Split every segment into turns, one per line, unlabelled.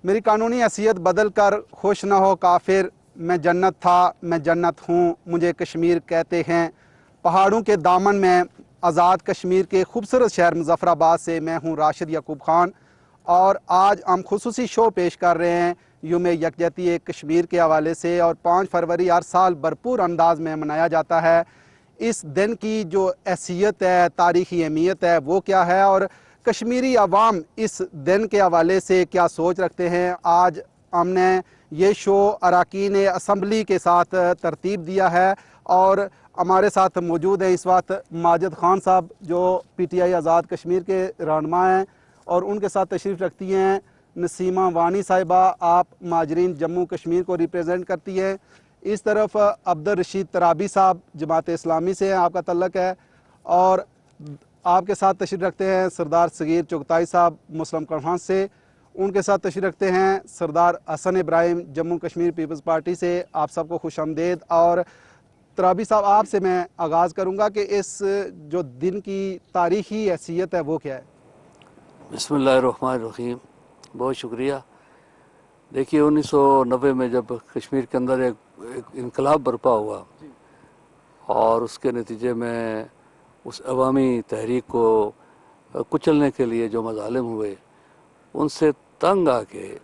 میری قانونی حیثیت بدل کر خوش نہ ہو کافر، میں جنت تھا میں جنت ہوں، مجھے کشمیر کہتے ہیں۔ پہاڑوں کے دامن میں آزاد کشمیر کے خوبصورت شہر مظفر آباد سے میں ہوں راشد یعقوب خان، اور آج ہم خصوصی شو پیش کر رہے ہیں یوم یکجہتی کشمیر کے حوالے سے، اور 5 فروری ہر سال بھرپور انداز میں منایا جاتا ہے۔ اس دن کی جو حیثیت ہے، تاریخی اہمیت ہے، وہ کیا ہے، اور کشمیری عوام اس دن کے حوالے سے کیا سوچ رکھتے ہیں، آج ہم نے یہ شو اراکین اسمبلی کے ساتھ ترتیب دیا ہے، اور ہمارے ساتھ موجود ہیں اس وقت ماجد خان صاحب جو P T I Azad Kashmir کے رہنما ہیں، اور ان کے ساتھ تشریف رکھتی ہیں نسیمہ وانی صاحبہ، آپ مہاجرین جموں کشمیر کو ریپریزنٹ کرتی ہیں۔ اس طرف عبدالرشید ترابی صاحب جماعت اسلامی سے ہیں، آپ کا تعلق ہے، اور آپ کے ساتھ تشریف رکھتے ہیں سردار صغیر چغتائی صاحب مسلم کانفرنس سے، ان کے ساتھ تشریف رکھتے ہیں سردار حسن ابراہیم جموں کشمیر پیپلز پارٹی سے، آپ سب کو خوش آمدید۔ اور ترابی صاحب آپ سے میں آغاز کروں گا کہ اس جو دن کی تاریخی حیثیت ہے وہ کیا ہے؟
بسم اللہ الرحمن الرحیم، بہت شکریہ۔ دیکھیے 1990 میں جب کشمیر کے اندر ایک انقلاب برپا ہوا، اور اس کے نتیجے میں اس عوامی تحریک کو کچلنے کے لیے جو مظالم ہوئے، ان سے تنگ آ کے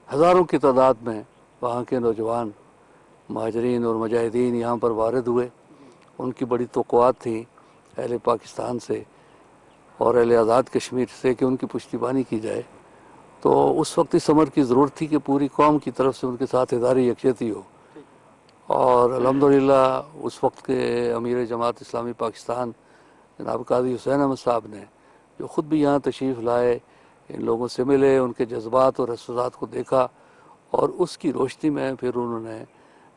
ہزاروں کی تعداد میں وہاں کے نوجوان مہاجرین اور مجاہدین یہاں پر وارد ہوئے۔ ان کی بڑی توقعات تھیں اہل پاکستان سے اور اہل آزاد کشمیر سے کہ ان کی پشتیبانی کی جائے، تو اس وقت اس امر کی ضرورت تھی کہ پوری قوم کی طرف سے ان کے ساتھ اداری یکجہتی ہو، اور الحمدللہ اس وقت کے امیر جماعت اسلامی پاکستان جناب قاضی حسین احمد صاحب نے، جو خود بھی یہاں تشریف لائے، ان لوگوں سے ملے، ان کے جذبات اور احساسات کو دیکھا، اور اس کی روشنی میں پھر انہوں نے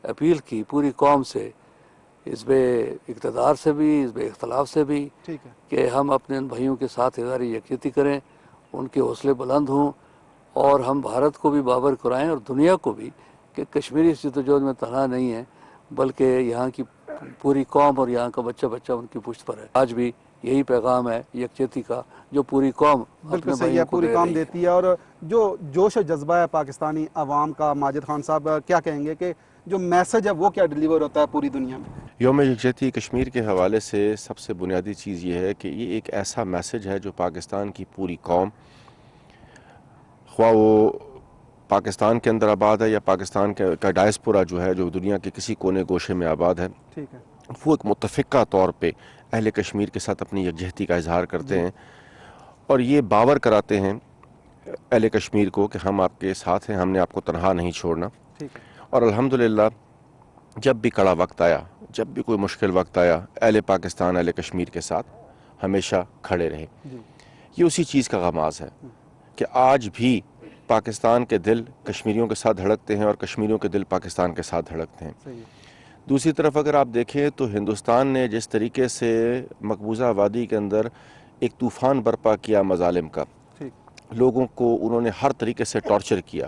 اپیل کی پوری قوم سے، حزب اقتدار سے بھی، حزب اختلاف سے بھی،
ٹھیک ہے،
کہ ہم اپنے ان بھائیوں کے ساتھ اداری یکجہتی کریں، ان کے حوصلے بلند ہوں، اور ہم بھارت کو بھی باور کرائیں اور دنیا کو بھی کہ کشمیری اس جدوجہد میں تنہا نہیں ہے، بلکہ یہاں کی پوری قوم اور یہاں کا بچہ بچہ ان کی پشت پر ہے۔ آج بھی یہی پیغام ہے یکجہتی کا جو پوری قوم
بالکل
اپنے
صحیح ہے،
بھائیوں کو
پوری
دے
کام
رہی ہے۔
دیتی ہے۔ اور جو جوش و جذبہ ہے پاکستانی عوام کا، ماجد خان صاحب کیا کہیں گے کہ جو میسج ہے وہ کیا ڈیلیور ہوتا ہے پوری دنیا میں؟
یوم یکجہتی کشمیر کے حوالے سے سب سے بنیادی چیز یہ ہے کہ یہ ایک ایسا میسج ہے جو پاکستان کی پوری قوم، خواہ وہ پاکستان کے اندر آباد ہے یا پاکستان کا ڈائسپورا جو ہے جو دنیا کے کسی کونے گوشے میں آباد ہے،
ٹھیک ہے،
وہ ایک متفقہ طور پہ اہل کشمیر کے ساتھ اپنی یکجہتی کا اظہار کرتے ہیں، اور یہ باور کراتے ہیں اہل کشمیر کو کہ ہم آپ کے ساتھ ہیں، ہم نے آپ کو تنہا نہیں چھوڑنا۔
ٹھیک ہے،
اور الحمدللہ جب بھی کڑا وقت آیا، جب بھی کوئی مشکل وقت آیا، اہل پاکستان اہل کشمیر کے ساتھ ہمیشہ کھڑے رہے۔
جی،
یہ اسی چیز کا غماز ہے کہ آج بھی پاکستان کے دل کشمیریوں کے ساتھ دھڑکتے ہیں اور کشمیریوں کے دل پاکستان کے ساتھ دھڑکتے ہیں۔
صحیح ہے،
دوسری طرف اگر آپ دیکھیں تو ہندوستان نے جس طریقے سے مقبوضہ وادی کے اندر ایک طوفان برپا کیا مظالم کا،
ٹھیک،
لوگوں کو انہوں نے ہر طریقے سے ٹارچر کیا،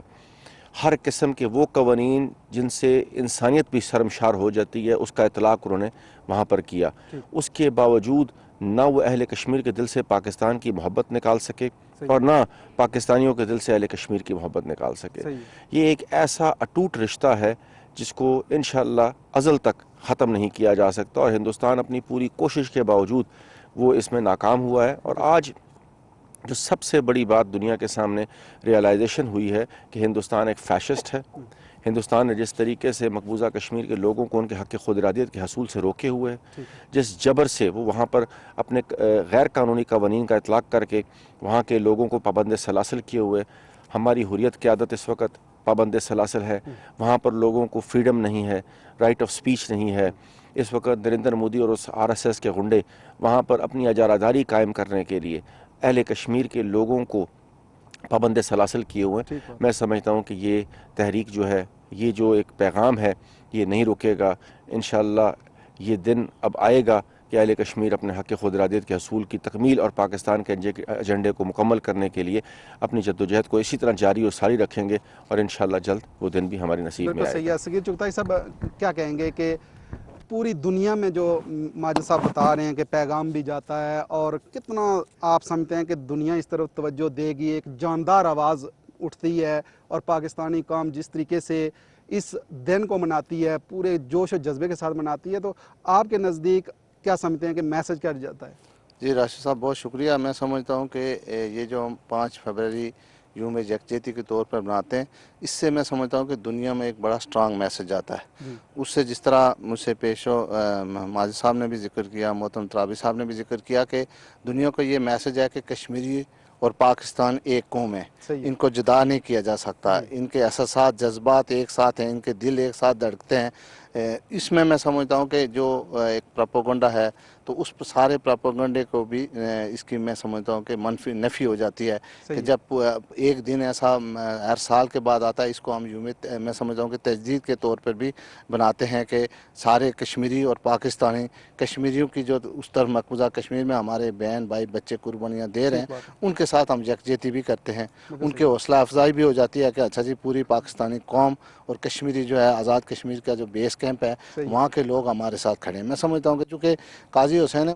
ہر قسم کے وہ قوانین جن سے انسانیت بھی شرمشار ہو جاتی ہے اس کا اطلاق انہوں نے وہاں پر کیا،
ٹھیک،
اس کے باوجود نہ وہ اہل کشمیر کے دل سے پاکستان کی محبت نکال سکے
صحیح
اور نہ پاکستانیوں کے دل سے اہل کشمیر کی محبت نکال سکے۔
صحیح ہے،
یہ ایک ایسا اٹوٹ رشتہ ہے جس کو انشاءاللہ ازل تک ختم نہیں کیا جا سکتا، اور ہندوستان اپنی پوری کوشش کے باوجود وہ اس میں ناکام ہوا ہے۔ اور آج جو سب سے بڑی بات دنیا کے سامنے ریئلائزیشن ہوئی ہے کہ ہندوستان ایک فیشسٹ ہے۔ ہندوستان نے جس طریقے سے مقبوضہ کشمیر کے لوگوں کو ان کے حق خود ارادیت کے حصول سے روکے ہوئے ہے،
ٹھیک ہے،
جس جبر سے وہ وہاں پر اپنے غیر قانونی قوانین کا اطلاق کر کے وہاں کے لوگوں کو پابند سلاسل کیے ہوئے، ہماری حریت کی عادت اس وقت پابند سلاسل ہے، وہاں پر لوگوں کو فریڈم نہیں ہے، رائٹ آف سپیچ نہیں ہے۔ اس وقت نریندر مودی اور اس RSS کے غنڈے وہاں پر اپنی اجاراداری قائم کرنے کے لیے اہل کشمیر کے لوگوں کو پابند سلاسل کیے ہوئے ہیں۔
ٹھیک ہے،
میں سمجھتا ہوں کہ یہ تحریک جو ہے، یہ جو ایک پیغام ہے، یہ نہیں رکے گا۔ انشاءاللہ یہ دن اب آئے گا کہ اہل کشمیر اپنے حق خود ارادیت کے حصول کی تکمیل اور پاکستان کے ایجنڈے کو مکمل کرنے کے لیے اپنی جدوجہد کو اسی طرح جاری و ساری رکھیں گے، اور انشاءاللہ جلد وہ دن بھی ہمارے نصیب میں
بالکل
آئے
صحیح
گا۔
ہے۔ صغیر چغتائی صاحب کیا کہیں گے کہ پوری دنیا میں جو ماجد صاحب بتا رہے ہیں کہ پیغام بھی جاتا ہے، اور کتنا آپ سمجھتے ہیں کہ دنیا اس طرف توجہ دے گی، ایک جاندار آواز اٹھتی ہے اور پاکستانی قوم جس طریقے سے اس دن کو مناتی ہے پورے جوش و جذبے کے ساتھ مناتی ہے، تو آپ کے نزدیک کیا سمجھتے ہیں کہ میسج کیا جاتا ہے؟
جی راشد صاحب بہت شکریہ. میں سمجھتا ہوں کہ یہ جو ہم 5 فروری یوم یکجہتی کے طور پر مناتے ہیں، اس سے میں سمجھتا ہوں کہ دنیا میں ایک بڑا سٹرانگ میسج آتا ہے. اس سے جس طرح مجھ سے پیشو ماجد صاحب نے بھی ذکر کیا، محترم ترابی صاحب نے بھی ذکر کیا کہ دنیا کو یہ میسج ہے کہ کشمیری اور پاکستان ایک قوم ہے، ان کو جدا نہیں کیا جا سکتا. ان کے احساسات جذبات ایک ساتھ ہیں، ان کے دل ایک ساتھ دھڑکتے ہیں. اس میں سمجھتا ہوں کہ جو ایک پروپیگنڈا ہے تو اس سارے پروپیگنڈے کو بھی اس کی میں سمجھتا ہوں کہ منفی نفی ہو جاتی ہے کہ جب ایک دن ایسا ہر سال کے بعد آتا ہے، اس کو ہم میں سمجھتا ہوں کہ تجدید کے طور پر بھی بناتے ہیں کہ سارے کشمیری اور پاکستانی کشمیریوں کی جو اس طرف مقبوضہ کشمیر میں ہمارے بہن بھائی بچے قربانیاں دے رہے ہیں، ان کے ساتھ ہم یکجہتی بھی کرتے ہیں. ان کے حوصلہ افزائی بھی ہو جاتی ہے کہ اچھا جی پوری پاکستانی قوم اور کشمیری جو ہے آزاد کشمیر کا جو بیس کیمپ ہے وہاں کے لوگ ہمارے ساتھ کھڑے ہیں. میں سمجھتا ہوں کہ چونکہ قاضی حسین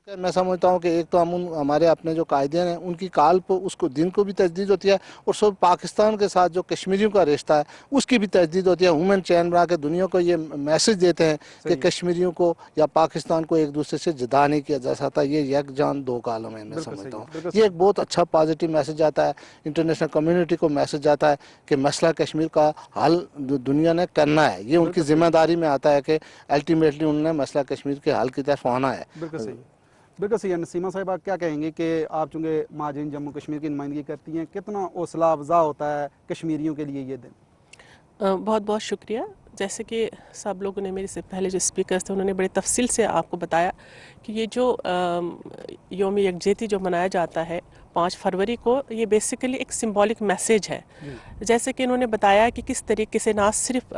میں سمجھتا ہوں کہ ایک تو ہم ہمارے اپنے جو قائدین ہیں ان کی کال پر اس کو دن کو بھی تجدید ہوتی ہے، اور سب پاکستان کے ساتھ جو کشمیریوں کا رشتہ ہے اس کی بھی تجدید ہوتی ہے. ہیومن چین بنا کے دنیا کو یہ میسج دیتے ہیں کہ کشمیریوں کو یا پاکستان کو ایک دوسرے سے جدا نہیں کیا جا سکتا، یہ یک جان دو کالم ہے. میں سمجھتا ہوں یہ ایک بہت اچھا پازیٹیو میسج آتا ہے، انٹرنیشنل کمیونٹی کو میسج آتا ہے کہ مسئلہ کشمیر کا حل دنیا نے کرنا ہے. یہ ان کی ذمہ داری میں آتا ہے کہ الٹیمیٹلی انہوں نے مسئلہ کشمیر کے حل کی طرف آنا ہے.
بالکل صحیح، بالکل صحیح. نسیمہ صاحبہ کیا کہیں گے کہ آپ چونکہ مہاجرین جموں کشمیر کی نمائندگی کرتی ہیں، کتنا حوصلہ افزا ہوتا ہے کشمیریوں کے لیے یہ دن؟
بہت بہت شکریہ. جیسے کہ سب لوگوں نے میرے سے پہلے جو اسپیکرز تھے انہوں نے بڑے تفصیل سے آپ کو بتایا کہ یہ جو یوم یکجہتی جو منایا جاتا ہے 5 فروری کو، یہ بیسیکلی ایک سمبولک میسیج ہے. جیسے کہ انہوں نے بتایا کہ کس طریقے سے نہ صرف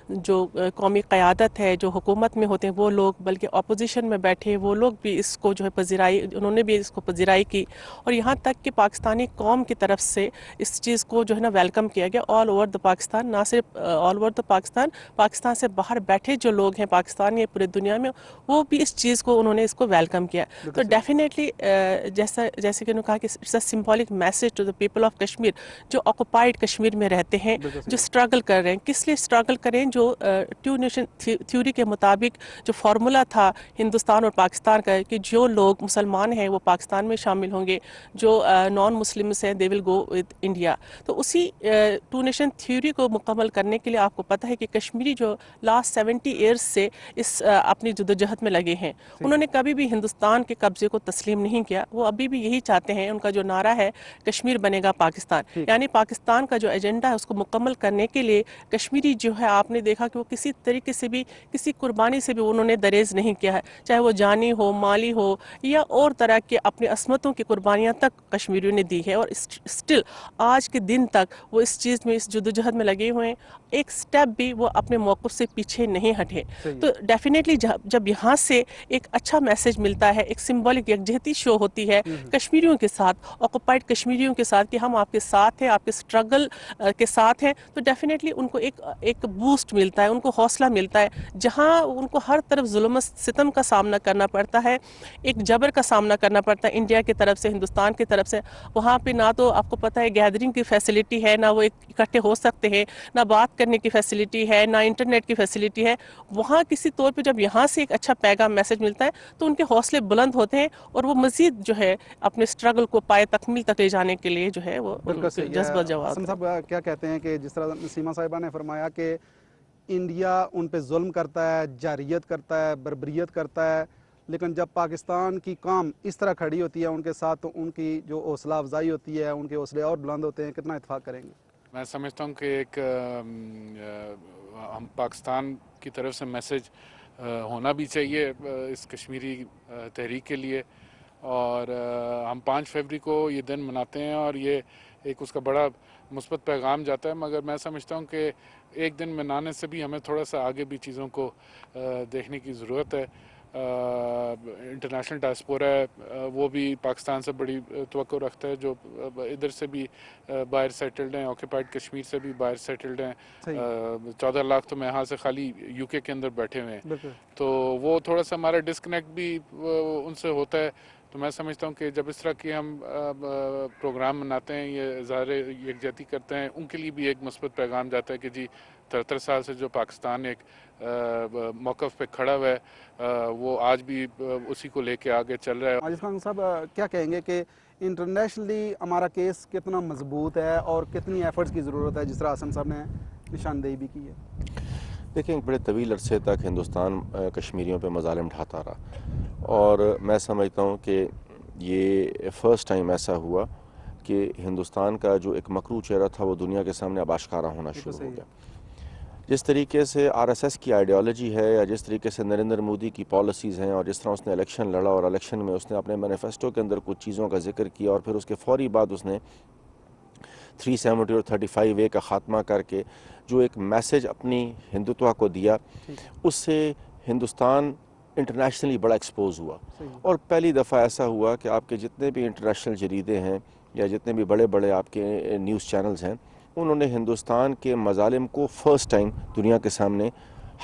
جو قومی قیادت ہے جو حکومت میں ہوتے ہیں وہ لوگ، بلکہ اپوزیشن میں بیٹھے وہ لوگ بھی اس کو جو ہے پذیرائی، انہوں نے بھی اس کو پذیرائی کی، اور یہاں تک کہ پاکستانی قوم کی طرف سے اس چیز کو جو ہے نا ویلکم کیا گیا آل اوور دا پاکستان. نہ صرف آل اوور دا پاکستان سے باہر بیٹھے جو لوگ ہیں پاکستانی پورے دنیا میں، وہ بھی اس چیز کو انہوں نے اس کو ویلکم کیا. تو ڈیفینیٹلی جیسے کہ انہوں نے کہا کہ it's a symbolic message to the people of Kashmir جو آکوپائڈ کشمیر میں رہتے ہیں، جو اسٹرگل کر رہے ہیں. کس لیے اسٹرگل کریں؟ جو ٹو نیشن تھیوری کے مطابق جو فارمولا تھا ہندوستان اور پاکستان کا کہ جو لوگ مسلمان ہیں وہ پاکستان میں شامل ہوں گے، جو نان مسلمس ہیں دے ول گو ود انڈیا. تو اسی ٹو نیشن تھیوری کو مکمل کرنے کے لیے آپ کو پتہ ہے کہ کشمیری جو لاسٹ 70 ایئرس سے اس اپنی جدوجہد میں لگے ہیں. انہوں نے کبھی بھی ہندوستان کے قبضے کو تسلیم نہیں کیا. وہ ابھی بھی یہی چاہتے ہیں، ان کا جو نعرہ ہے کشمیر بنے گا پاکستان، یعنی پاکستان کا جو ایجنڈا ہے اس کو مکمل کرنے کے لیے کشمیری جو ہے آپ نے دیکھا کہ وہ کسی طریقے سے بھی کسی قربانی سے بھی انہوں نے دریز نہیں کیا ہے، چاہے وہ جانی ہو، مالی ہو، یا اور طرح کے اپنی عصمتوں کی قربانیاں تک کشمیریوں نے دی ہے. اور اسٹل آج کے دن تک وہ اس چیز میں، اس جدوجہد میں لگے ہوئے ہیں. ایک سٹیپ بھی وہ اپنے موقف سے پیچھے نہیں ہٹے. تو ڈیفینیٹلی جب یہاں سے ایک اچھا میسج ملتا ہے، ایک سمبولک یکجہتی شو ہوتی ہے کشمیریوں کے ساتھ، آکوپائڈ کشمیریوں کے ساتھ، کہ ہم آپ کے ساتھ ہیں، آپ کے سٹرگل کے ساتھ ہیں، تو ڈیفینیٹلی ان کو ایک بوسٹ ملتا ہے، ان کو حوصلہ ملتا ہے. جہاں ان کو ہر طرف ظلم و ستم کا سامنا کرنا پڑتا ہے، ایک جبر کا سامنا کرنا پڑتا ہے انڈیا کی طرف سے، ہندوستان کی طرف سے، وہاں پہ نہ تو آپ کو پتہ ہے گیدرنگ کی فیسلٹی ہے، نہ وہ اکٹھے ہو سکتے ہیں، نہ بات کرنے کی فیسلٹی ہے، نہ انٹرنیٹ کی فیسلٹی ہے. وہاں کسی طور پہ جب یہاں سے ایک اچھا پیغام میسج ملتا ہے تو ان کے حوصلے بلند ہوتے ہیں، اور وہ مزید جو ہے اپنے سٹرگل کو پائے تکمیل تک لے جانے کے لیے جو ہے وہ جذبہ جواب.
حسن صاحب کیا کہتے ہیں کہ جس طرح نسیمہ صاحبہ نے فرمایا کہ انڈیا ان پہ ظلم کرتا ہے، جارحیت کرتا ہے، بربریت کرتا ہے، لیکن جب پاکستان کی قوم اس طرح کھڑی ہوتی ہے ان کے ساتھ تو ان کی جو حوصلہ افزائی ہوتی ہے، ان کے حوصلے اور بلند ہوتے ہیں. کتنا اتفاق کریں گے؟
میں سمجھتا ہوں کہ ایک ہم پاکستان کی طرف سے میسج ہونا بھی چاہیے اس کشمیری تحریک کے لیے، اور ہم 5 فروری کو یہ دن مناتے ہیں اور یہ ایک اس کا بڑا مثبت پیغام جاتا ہے. مگر میں سمجھتا ہوں کہ ایک دن منانے سے بھی ہمیں تھوڑا سا آگے بھی چیزوں کو دیکھنے کی ضرورت ہے. انٹرنیشنل ڈائسپورا ہے وہ بھی پاکستان سے بڑی توقع رکھتا ہے، جو ادھر سے بھی باہر سیٹلڈ ہیں، آکوپائڈ کشمیر سے بھی باہر سیٹلڈ ہیں. 14 لاکھ تو میں یہاں سے خالی یو کے اندر بیٹھے ہوئے ہیں، تو وہ تھوڑا سا ہمارا ڈسکنیکٹ بھی ان سے ہوتا ہے. تو میں سمجھتا ہوں کہ جب اس طرح کے ہم پروگرام مناتے ہیں، یہ اظہار یکجہتی کرتے ہیں، ان کے لیے بھی ایک مثبت پیغام جاتا ہے کہ جی 73 سال سے جو پاکستان ایک موقف پہ کھڑا ہوا ہے، وہ آج بھی اسی کو لے کے آگے چل رہا ہے۔
عاجز خان صاحب کیا کہیں گے کہ انٹرنیشنلی ہمارا کیس کتنا مضبوط ہے اور کتنی ایفرٹس کی ضرورت ہے، جس طرح حسن صاحب نے نشاندہی بھی کی ہے؟
دیکھیں، ایک بڑے طویل عرصے تک ہندوستان کشمیریوں پہ مظالم ڈھاتا رہا، اور میں سمجھتا ہوں کہ یہ فرسٹ ٹائم ایسا ہوا کہ ہندوستان کا جو ایک مکروہ چہرہ تھا وہ دنیا کے سامنے اب آشکارا ہونا شروع ہو گیا۔ جس طریقے سے RSS کی آئیڈیالوجی ہے، یا جس طریقے سے نریندر مودی کی پالیسیز ہیں، اور جس طرح اس نے الیکشن لڑا اور الیکشن میں اس نے اپنے مینیفیسٹو کے اندر کچھ چیزوں کا ذکر کیا، اور پھر اس کے فوری بعد اس نے 370 اور 35A کا خاتمہ کر کے جو ایک میسج اپنی ہندوتوا کو دیا، اس سے ہندوستان انٹرنیشنلی بڑا ایکسپوز ہوا۔ اور پہلی دفعہ ایسا ہوا کہ آپ کے جتنے بھی انٹرنیشنل جریدے ہیں یا جتنے بھی بڑے بڑے آپ کے نیوز چینلز ہیں، انہوں نے ہندوستان کے مظالم کو فرسٹ ٹائم دنیا کے سامنے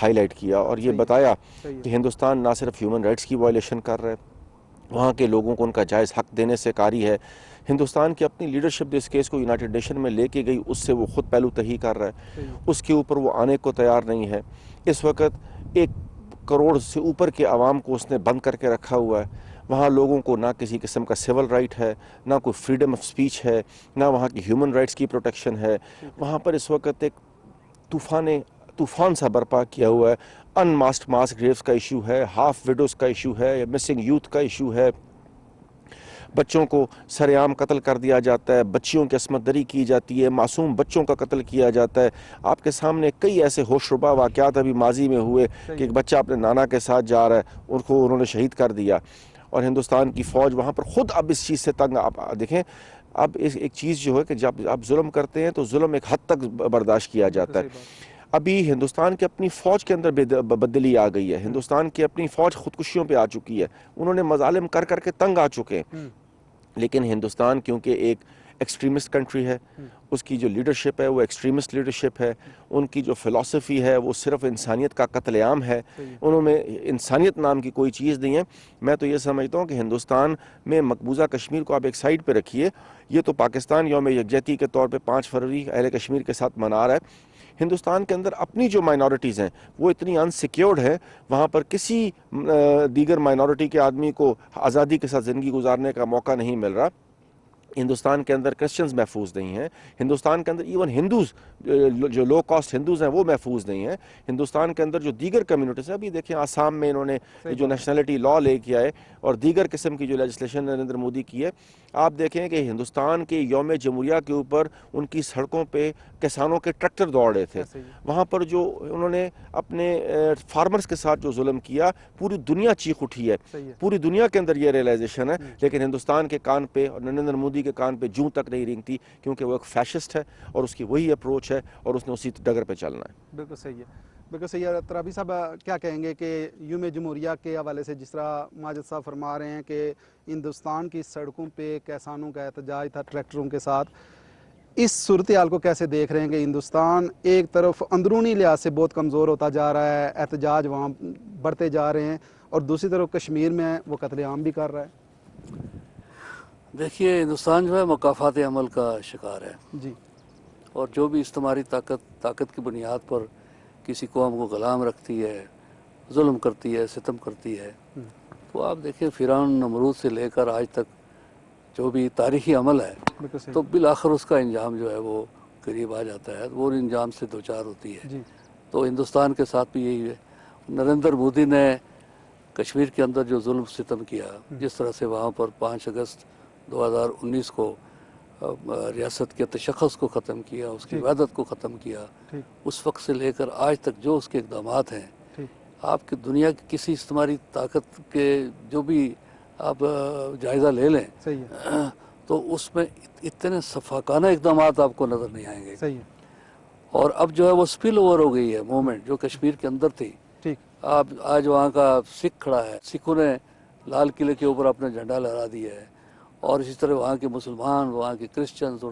ہائی لائٹ کیا، اور یہ بتایا کہ ہندوستان نہ صرف ہیومن رائٹس کی وائلیشن کر رہا ہے، وہاں کے لوگوں کو ان کا جائز حق دینے سے کاری ہے، ہندوستان کی اپنی لیڈرشپ جو اس کیس کو یونائٹڈ نیشن میں لے کے گئی اس سے وہ خود پہلو تہی کر رہا ہے، اس کے اوپر وہ آنے کو تیار نہیں ہے۔ اس وقت 1 کروڑ سے اوپر کے عوام کو اس نے بند کر کے رکھا ہوا ہے، وہاں لوگوں کو نہ کسی قسم کا سول رائٹ ہے، نہ کوئی فریڈم آف سپیچ ہے، نہ وہاں کی ہیومن رائٹس کی پروٹیکشن ہے۔ وہاں پر اس وقت ایک طوفان سا برپا کیا ہوا ہے، ان ماسکڈ ماس گریوز کا ایشو ہے، ہاف ویڈوز کا ایشو ہے، مسنگ یوتھ کا ایشو ہے، بچوں کو سر عام قتل کر دیا جاتا ہے، بچیوں کی عصمت دری کی جاتی ہے، معصوم بچوں کا قتل کیا جاتا ہے۔ آپ کے سامنے کئی ایسے ہوش ربا واقعات ابھی ماضی میں ہوئے کہ ایک بچہ اپنے نانا کے ساتھ جا رہا ہے، ان کو انہوں نے شہید کر دیا، اور ہندوستان کی فوج وہاں پر خود اب اس چیز سے تنگ۔ آپ دیکھیں، اب ایک چیز جو ہے کہ جب آپ ظلم کرتے ہیں تو ظلم ایک حد تک برداشت کیا جاتا ہے۔ ابھی ہندوستان کی اپنی فوج کے اندر بدلی آ گئی ہے، ہندوستان کی اپنی فوج خودکشیوں پہ آ چکی ہے، انہوں نے مظالم کر کر کے تنگ آ چکے ہیں۔ لیکن ہندوستان کیونکہ ایک ایکسٹریمسٹ کنٹری ہے، اس کی جو لیڈرشپ ہے وہ ایکسٹریمسٹ لیڈرشپ ہے، ان کی جو فلسفی ہے وہ صرف انسانیت کا قتل عام ہے، انہوں میں انسانیت نام کی کوئی چیز نہیں ہے۔ میں تو یہ سمجھتا ہوں کہ ہندوستان میں مقبوضہ کشمیر کو آپ ایک سائڈ پہ رکھیے، یہ تو پاکستان یوم یکجہتی کے طور پہ 5 فروری اہل کشمیر کے ساتھ منا رہا ہے۔ ہندوستان کے اندر اپنی جو مائنورٹیز ہیں وہ اتنی انسیکیورڈ ہے، وہاں پر کسی دیگر مائنورٹی کے آدمی کو آزادی کے ساتھ زندگی گزارنے کا موقع نہیں مل رہا۔ ہندوستان کے اندر کرسچنز محفوظ نہیں ہیں، ہندوستان کے اندر ایون ہندوز جو لو کاسٹ ہندوز ہیں وہ محفوظ نہیں ہیں، ہندوستان کے اندر جو دیگر کمیونٹیز ہیں، ابھی دیکھیں آسام میں انہوں نے جو نیشنلٹی لا لے کے آئے اور دیگر قسم کی جو لیجسلیشن نریندر مودی کی ہے، آپ دیکھیں کہ ہندوستان کے یوم جمہوریہ کے اوپر ان کی سڑکوں پہ کسانوں کے ٹریکٹر دوڑ رہے تھے، وہاں پر جو انہوں نے اپنے فارمرز کے ساتھ جو ظلم کیا، پوری دنیا چیخ اٹھی ہے، پوری دنیا کے اندر یہ ریئلائزیشن ہے، لیکن ہندوستان کے کان پہ اور نریندر مودی کے کان پہ جوں تک نہیں رینگتی، کیونکہ وہ ایک فیشسٹ ہے اور اس کی وہی اپروچ ہے اور اس نے اسی ڈگر پہ چلنا ہے۔
بالکل صحیح ہے، بالکل صحیح ہے۔ ترابی صاحب کیا کہیں گے کہ یوم جمہوریہ کے حوالے سے جس طرح ماجد صاحب فرما رہے ہیں کہ ہندوستان کی سڑکوں پہ کسانوں کا احتجاج تھا ٹریکٹروں کے ساتھ، اس صورتحال کو کیسے دیکھ رہے ہیں کہ ہندوستان ایک طرف اندرونی لحاظ سے بہت کمزور ہوتا جا رہا ہے، احتجاج وہاں بڑھتے جا رہے ہیں، اور دوسری طرف کشمیر میں وہ قتل عام بھی کر رہا ہے؟
دیکھیے، ہندوستان جو ہے مقافات عمل کا شکار ہے،
جی،
اور جو بھی استعماری طاقت کی بنیاد پر کسی قوم کو غلام رکھتی ہے، ظلم کرتی ہے، ستم کرتی ہے، تو آپ دیکھیں فرعون نمرود سے لے کر آج تک جو بھی تاریخی عمل ہے،
بالکل صحیح،
تو بالآخر اس کا انجام جو ہے وہ قریب آ جاتا ہے، وہ انجام سے دوچار ہوتی ہے۔
جی،
تو ہندوستان کے ساتھ بھی یہی ہے۔ نریندر مودی نے کشمیر کے اندر جو ظلم ستم کیا، جس طرح سے وہاں پر 5 اگست 2019 کو ریاست کے تشخص کو ختم کیا، اس کی وحدت کو ختم کیا، اس وقت سے لے کر آج تک جو اس کے اقدامات ہیں، آپ کی دنیا کی کسی استعماری طاقت کے جو بھی آپ جائزہ لے لیں،
صحیح ہے،
تو اس میں اتنے صفاقانہ اقدامات آپ کو نظر نہیں آئیں گے۔
صحیح ہے،
اور اب جو ہے وہ سپل اوور ہو گئی ہے موومنٹ جو کشمیر کے اندر تھی۔
ٹھیک،
آپ آج وہاں کا سکھ کھڑا ہے، سکھوں نے لال قلعے کے اوپر اپنا جھنڈا لہرا دیا ہے، اور اسی طرح وہاں کے مسلمان، وہاں کے کرسچنز اور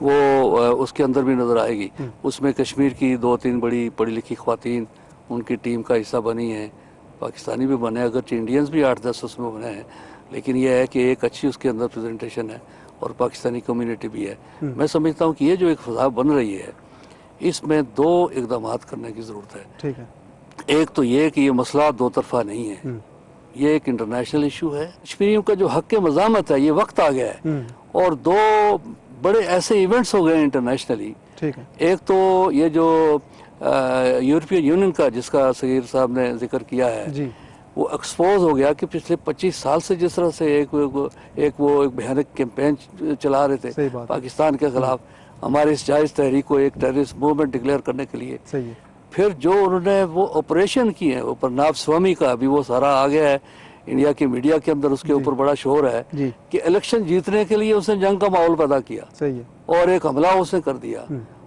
وہ اس کے اندر بھی نظر آئے گی. اس میں کشمیر کی 2-3 بڑی پڑھی لکھی خواتین ان کی ٹیم کا حصہ بنی ہیں, پاکستانی بھی بنے, اگرچہ انڈینز بھی 8-10 اس میں بنے ہیں, لیکن یہ ہے کہ ایک اچھی اس کے اندر پریزنٹیشن ہے اور پاکستانی کمیونٹی بھی ہے. میں سمجھتا ہوں کہ یہ جو ایک فضا بن رہی ہے اس میں 2 اقدامات کرنے کی ضرورت ہے.
ٹھیک ہے.
ایک تو یہ کہ یہ مسئلہ 2 طرفہ نہیں ہے, یہ ایک انٹرنیشنل ایشو ہے. کشمیریوں کا جو حق مزاحمت ہے, یہ وقت آ گیا ہے, اور 2 بڑے ایسے ایونٹس ہو گئے ہیں انٹرنیشنلی.
ٹھیک ہے.
ایک تو یہ جو یورپین یونین کا جس کا صغیر صاحب نے ذکر کیا ہے,
جی
وہ ایکسپوز ہو گیا کہ پچھلے 25 سال سے جس طرح سے ایک بھیانک کیمپین چلا رہے تھے پاکستان کے خلاف, ہمارے اس جائز تحریک کو ایک ٹیررسٹ موومنٹ ڈکلیئر کرنے کے لیے.
صحیح ہے.
پھر جو انہوں نے وہ آپریشن کیے ہیں اوپر ناب سوامی کا, ابھی وہ سارا آ گیا ہے انڈیا کی میڈیا کے اندر, اس کے اوپر بڑا شور ہے کہ الیکشن جیتنے کے لیے اس نے جنگ کا ماحول پیدا کیا.
صحیح ہے.
اور ایک حملہ اس نے کر دیا.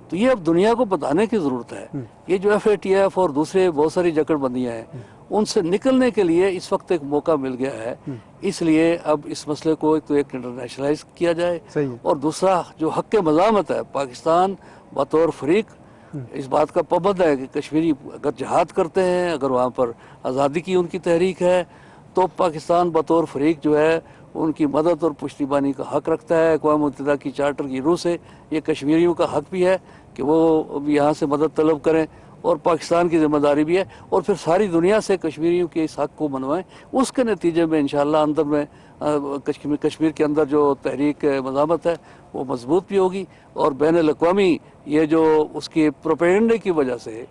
تو یہ اب دنیا کو بتانے کی ضرورت ہے. یہ جو FATF اور دوسرے بہت ساری جکڑ بندیاں ہیں, ان سے نکلنے کے لیے اس وقت ایک موقع مل گیا ہے. اس لیے اب اس مسئلے کو ایک انٹرنیشنلائز کیا جائے, اور دوسرا جو حق مزاحمت ہے, پاکستان بطور فریق اس بات کا پابند ہے کہ کشمیری اگر جہاد کرتے ہیں, اگر وہاں پر آزادی کی ان کی تحریک ہے, تو پاکستان بطور فریق جو ہے ان کی مدد اور پشتیبانی کا حق رکھتا ہے. اقوام متحدہ کی چارٹر کی روح سے یہ کشمیریوں کا حق بھی ہے کہ وہ یہاں سے مدد طلب کریں, اور پاکستان کی ذمہ داری بھی ہے, اور پھر ساری دنیا سے کشمیریوں کے اس حق کو منوائیں. اس کے نتیجے میں انشاءاللہ اندر میں کشمیر کے اندر جو تحریک مزاحمت ہے وہ مضبوط بھی ہوگی, اور بین الاقوامی یہ جو اس کی پروپیگنڈے کی وجہ سے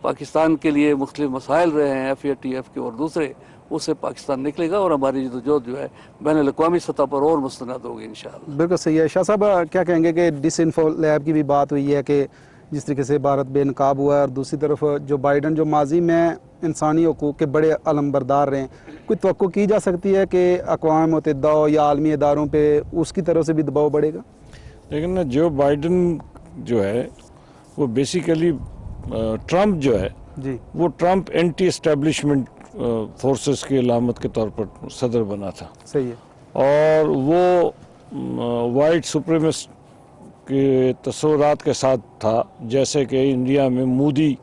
پاکستان کے لیے مختلف مسائل رہے ہیں FATF کے اور دوسرے, اس سے پاکستان نکلے گا, اور ہماری جدوجہد جو ہے بین الاقوامی سطح پر اور مستند ہوگی انشاءاللہ.
بالکل صحیح ہے. شاہ صاحب کیا کہیں گے کہ ڈس انفو لیب کی بھی بات ہوئی ہے کہ جس طریقے سے بھارت بے نقاب ہوا ہے, اور دوسری طرف جو بائیڈن جو ماضی میں انسانی حقوق کے بڑے علم بردار رہے ہیں, کوئی توقع کی جا سکتی ہے کہ اقوام متحدہ ہو یا عالمی اداروں پہ اس کی طرف سے بھی دباؤ بڑھے گا؟
لیکن جو بائیڈن جو ہے وہ بیسیکلی ٹرمپ جو ہے وہ ٹرمپ اینٹی اسٹیبلشمنٹ فورسز کی علامت کے طور پر صدر بنا تھا.
صحیح ہے.
اور وہ وائٹ سپریمسٹ کے تصورات کے ساتھ تھا, جیسے کہ انڈیا میں مودی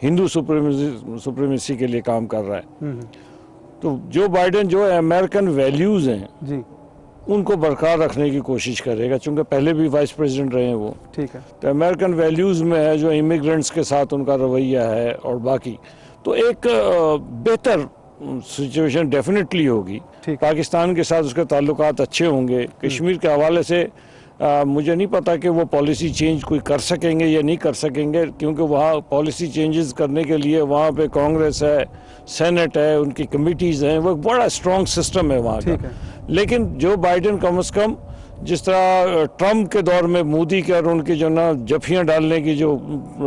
ہندو سپریمیسی کے لیے کام کر رہا ہے. تو جو بائیڈن جو امریکن ویلیوز ہیں ان کو برقرار رکھنے کی کوشش کرے گا, چونکہ پہلے بھی وائس پریزیڈنٹ رہے ہیں وہ. ٹھیک ہے. تو امریکن ویلیوز میں ہے جو امیگرینٹس کے ساتھ ان کا رویہ ہے اور باقی, تو ایک بہتر سچویشن ڈیفینیٹلی ہوگی. پاکستان کے ساتھ اس کے تعلقات اچھے ہوں گے. کشمیر کے حوالے سے مجھے نہیں پتا کہ وہ پالیسی چینج کوئی کر سکیں گے یا نہیں کر سکیں گے, کیونکہ وہاں پالیسی چینجز کرنے کے لیے وہاں پہ کانگریس ہے, سینٹ ہے, ان کی کمیٹیز ہیں, وہ بڑا اسٹرانگ سسٹم ہے وہاں کا. لیکن جو بائیڈن کم از کم جس طرح ٹرمپ کے دور میں مودی کے اور ان کی جو نا جفیاں ڈالنے کی جو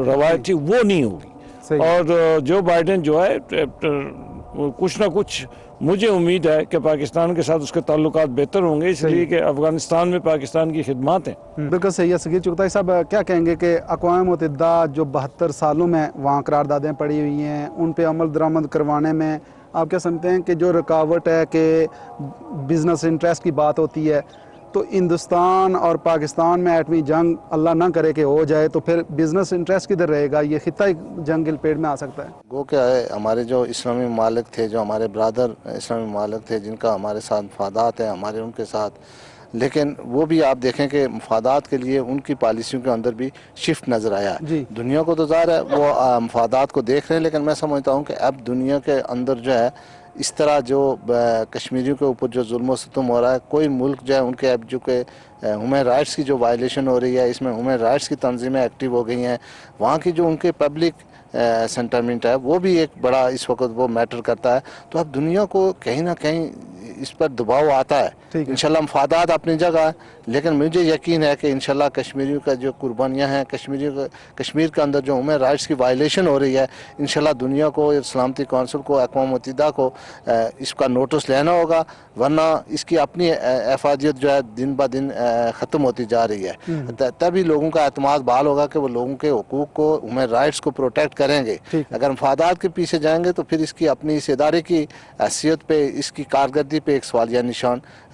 روایت تھی وہ نہیں ہوگی. اور جو بائیڈن جو ہے کچھ نہ کچھ مجھے امید ہے کہ پاکستان کے ساتھ اس کے تعلقات بہتر ہوں گے, اس لیے کہ افغانستان میں پاکستان کی خدمات ہیں.
بالکل صحیح ہے. صغیر چغتائی صاحب کیا کہیں گے کہ اقوام متحدہ جو 72 سالوں میں وہاں قراردادیں پڑی ہوئی ہیں, ان پہ عمل درآمد کروانے میں آپ کیا سمجھتے ہیں کہ جو رکاوٹ ہے کہ بزنس انٹرسٹ کی بات ہوتی ہے, تو ہندوستان اور پاکستان میں ایٹمی جنگ اللہ نہ کرے کہ ہو جائے, تو پھر بزنس انٹرسٹ کدھر رہے گا؟ یہ خطہ جنگ کی لپیٹ میں آ سکتا ہے.
گو کہ ہمارے جو اسلامی ممالک تھے, جو ہمارے برادر اسلامی ممالک تھے جن کا ہمارے ساتھ مفادات ہیں ہمارے ان کے ساتھ, لیکن وہ بھی آپ دیکھیں کہ مفادات کے لیے ان کی پالیسیوں کے اندر بھی شفٹ نظر آیا ہے. دنیا کو تو ظاہر ہے وہ مفادات کو دیکھ رہے ہیں, لیکن میں سمجھتا ہوں کہ اب دنیا کے اندر جو ہے اس طرح جو کشمیریوں کے اوپر جو ظلم و ستم ہو رہا ہے, کوئی ملک جو ہے ان کے اب جو کہ ہیومن رائٹس کی جو وائلیشن ہو رہی ہے, اس میں ہیومن رائٹس کی تنظیمیں ایکٹیو ہو گئی ہیں, وہاں کی جو ان کے پبلک سینٹیمنٹ ہے وہ بھی ایک بڑا اس وقت وہ میٹر کرتا ہے. تو اب دنیا کو کہیں نہ کہیں اس پر دباؤ آتا ہے. انشاءاللہ مفادات اپنی جگہ ہے, لیکن مجھے یقین ہے کہ انشاءاللہ کشمیریوں کا جو قربانیاں ہیں, کشمیر کے اندر جو ہیومن رائٹس کی وائلیشن ہو رہی ہے, انشاءاللہ دنیا کو, سلامتی کونسل کو, اقوام متحدہ کو اس کا نوٹس لینا ہوگا, ورنہ اس کی اپنی افادیت جو ہے دن بہ دن ختم ہوتی جا رہی ہے. تبھی لوگوں کا اعتماد بحال ہوگا کہ وہ لوگوں کے حقوق کو, ہیومن رائٹس کو پروٹیکٹ کریں گے. اگر مفادات کے پیچھے جائیں گے تو پھر اس کی اپنی اس ادارے کی حیثیت پہ, اس کی کارکردگی پہ ایک سوالیہ نشان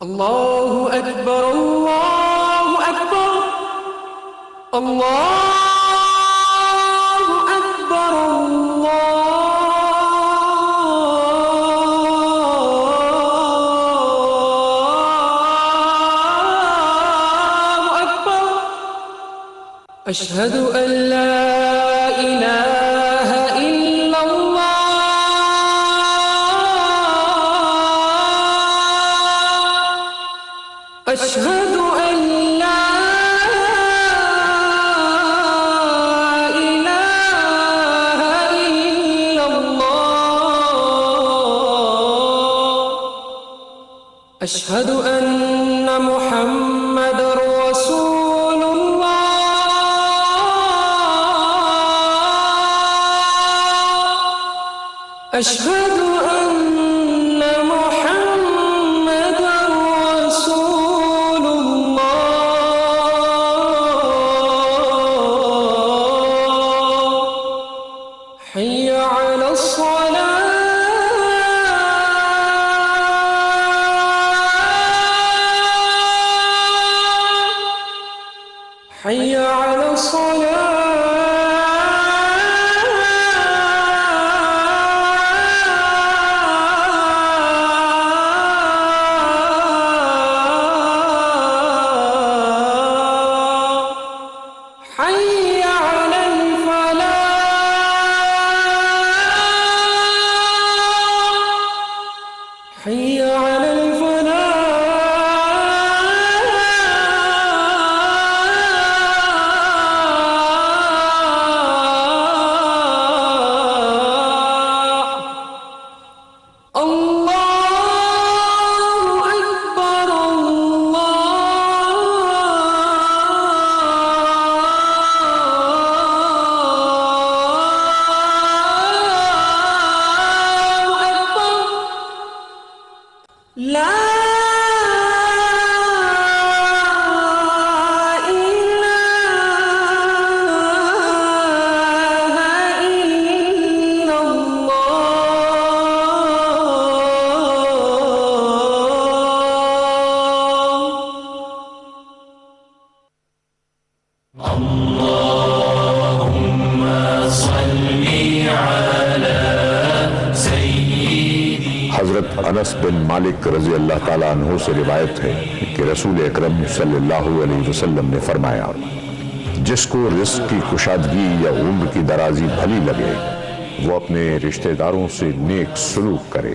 Allahu Akbar, Allahu Akbar, Allahu Akbar, Allahu Akbar. Ashhadu an la ilaha illallah. أشهد أن لا إله إلا الله. أشهد أن محمد رسول الله. أشهد أن محمد رسول الله. حي على الصلاة. حي على الصلاة. حي على الفلاح. حي على الفلاح. الله أكبر، الله أكبر. لا إله إلا الله.
حضرت انس بن مالک رضی اللہ تعالیٰ عنہ سے روایت ہے کہ رسول اکرم صلی اللہ علیہ وسلم نے فرمایا جس کو رزق کی کشادگی یا عمر کی درازی بھلی لگے وہ اپنے رشتہ داروں سے نیک سلوک کرے۔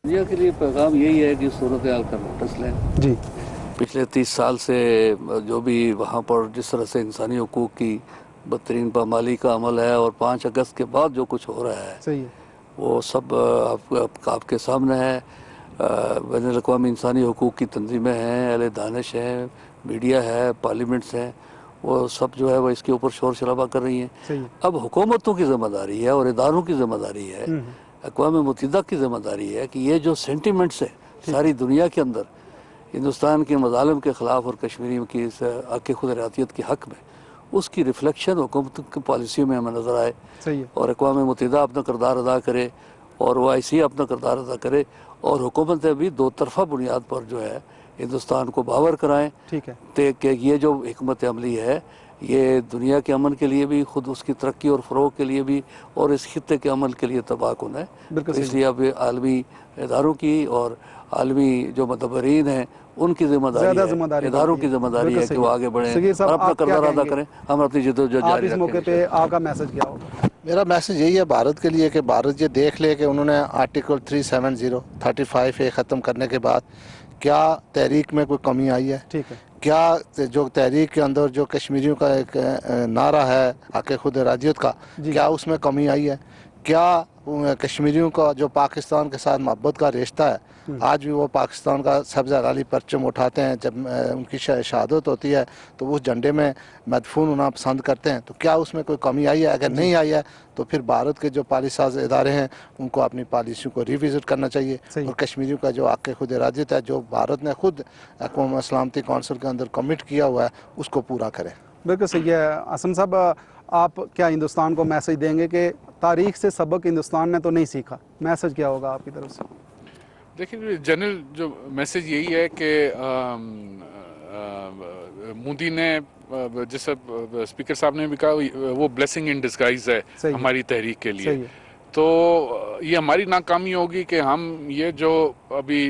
دنیا کے لیے پیغام یہی ہے کہ صورتحال کا نوٹس لیں۔
جی
پچھلے 30 سال سے جو بھی وہاں پر جس طرح سے انسانی حقوق کی بدترین پامالی کا عمل ہے، اور 5 اگست کے بعد جو کچھ ہو رہا ہے
صحیح ہے،
وہ سب آپ کے سامنے ہے۔ بین الاقوامی انسانی حقوق کی تنظیمیں ہیں، اہل دانش ہیں، میڈیا ہے، پارلیمنٹس ہیں، وہ سب جو ہے وہ اس کے اوپر شور شرابہ کر رہی ہیں۔
صحیح ہے،
اب حکومتوں کی ذمہ داری ہے اور اداروں کی ذمہ داری ہے، اقوام متحدہ کی ذمہ داری ہے کہ یہ جو سینٹیمنٹس ہیں ساری دنیا کے اندر ہندوستان کے مظالم کے خلاف اور کشمیری کی اس حق خود ارادیت کے حق میں، اس کی ریفلیکشن حکومت کی پالیسیوں میں ہمیں نظر آئے،
صحیح ہے،
اور اقوام متحدہ اپنا کردار ادا کرے، اور وہ IC اپنا کردار ادا کرے، اور حکومتیں بھی 2 طرفہ بنیاد پر جو ہے ہندوستان کو باور کرائیں
ٹھیک ہے،
کہ یہ جو حکمت عملی ہے یہ دنیا کے امن کے لیے بھی، خود اس کی ترقی اور فروغ کے لیے بھی، اور اس خطے کے عمل کے لیے تباہ کن ہے۔
بالکل
اس لیے اب عالمی اداروں کی اور عالمی جو مدبرین ہیں ان کی ذمہ داری
زیادہ ذمہ داری
ہے، اداروں
بنتی
کی
ہے۔
ذمہ داری
بالکل
ہے کہ
صحیح
وہ
ہے۔
آگے بڑھیں
سگیر صاحب،
اور اپنا
آپ کیا
کردار ادا
کہیں گے؟
کریں، ہم اپنی جدوجہد
آپ
جاری
اس
رکھیں
موقع پہ آپ کا میسج کیا ہوگا؟
میرا میسج یہی ہے بھارت کے لیے کہ بھارت یہ دیکھ لے کہ انہوں نے آرٹیکل 370 35A ختم کرنے کے بعد کیا تحریک میں کوئی کمی آئی ہے،
ٹھیک ہے،
کیا جو تحریک کے اندر جو کشمیریوں کا ایک نعرہ ہے حق خود ارادیت کا، کیا اس میں کمی آئی ہے، کیا کشمیریوں کا جو پاکستان کے ساتھ محبت کا رشتہ ہے آج بھی وہ پاکستان کا سبز ہلالی پرچم اٹھاتے ہیں، جب ان کی شہادت ہوتی ہے تو اس جھنڈے میں مدفون ہونا پسند کرتے ہیں، تو کیا اس میں کوئی کمی آئی ہے؟ اگر نہیں آئی ہے تو پھر بھارت کے جو پالیسی ساز ادارے ہیں ان کو اپنی پالیسیوں کو ریوزٹ کرنا چاہیے،
صحیح۔
اور کشمیریوں کا جو حق خود ارادیت ہے جو بھارت نے خود اقوام سلامتی کونسل کے اندر کمٹ کیا ہوا ہے اس کو پورا کرے۔
بالکل صحیح ہے۔ اسم صاحب، آپ کیا ہندوستان کو میسج دیں گے کہ تاریخ سے سبق ہندوستان نے تو نہیں سیکھا؟ میسج کیا ہوگا آپ کی طرف سے؟
دیکھیے جنرل جو میسج یہی ہے کہ مودی نے جیسا اسپیکر صاحب نے بھی کہا وہ بلیسنگ ان ڈسگائز ہے
صحیح ہے،
ہماری تحریک کے لیے،
صحیح ہے،
تو یہ ہماری ناکامی ہوگی کہ ہم یہ جو ابھی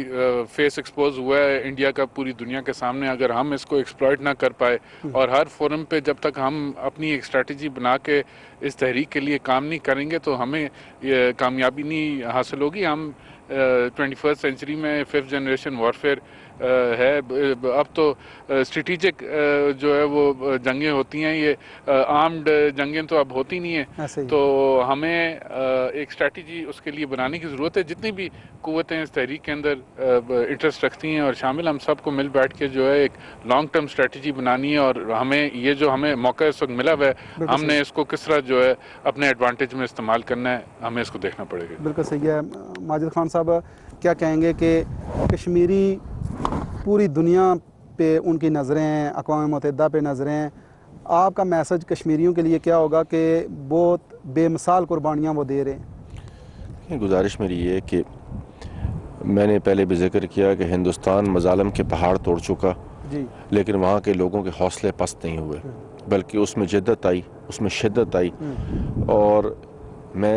فیس ایکسپوز ہوا ہے انڈیا کا پوری دنیا کے سامنے، اگر ہم اس کو ایکسپلائٹ نہ کر پائے اور ہر فورم پہ جب تک ہم اپنی ایک اسٹریٹجی بنا کے اس تحریک کے لیے کام نہیں کریں گے تو ہمیں یہ کامیابی نہیں حاصل ہوگی۔ ہم 21st سینچری میں 5th جنریشن وارفیئر ہے، اب تو اسٹریٹجک جو ہے وہ جنگیں ہوتی ہیں، یہ آرمڈ جنگیں تو اب ہوتی نہیں ہیں،
ایسے ہی
تو ہمیں ایک اسٹریٹجی اس کے لیے بنانے کی ضرورت ہے۔ جتنی بھی قوتیں اس تحریک کے اندر انٹرسٹ رکھتی ہیں اور شامل، ہم سب کو مل بیٹھ کے جو ہے ایک لانگ ٹرم اسٹریٹجی بنانی ہے، اور ہمیں یہ جو ہمیں موقع اس وقت ملا ہوا ہے ہم نے اس کو کس طرح جو ہے اپنے ایڈوانٹیج میں استعمال کرنا ہے، ہمیں اس کو دیکھنا پڑے گا۔
بالکل صحیح ہے۔ ماجد خان صاحب، کیا کہیں گے کہ کشمیری پوری دنیا پہ ان کی نظریں ہیں، اقوام متحدہ پہ نظریں ہیں، آپ کا میسج کشمیریوں کے لیے کیا ہوگا کہ بہت بے مثال قربانیاں وہ دے رہے ہیں؟
گزارش میری یہ ہے کہ میں نے پہلے بھی ذکر کیا کہ ہندوستان مظالم کے پہاڑ توڑ چکا،
جی،
لیکن وہاں کے لوگوں کے حوصلے پست نہیں ہوئے، بلکہ اس میں جدت آئی، اس میں شدت آئی، اور میں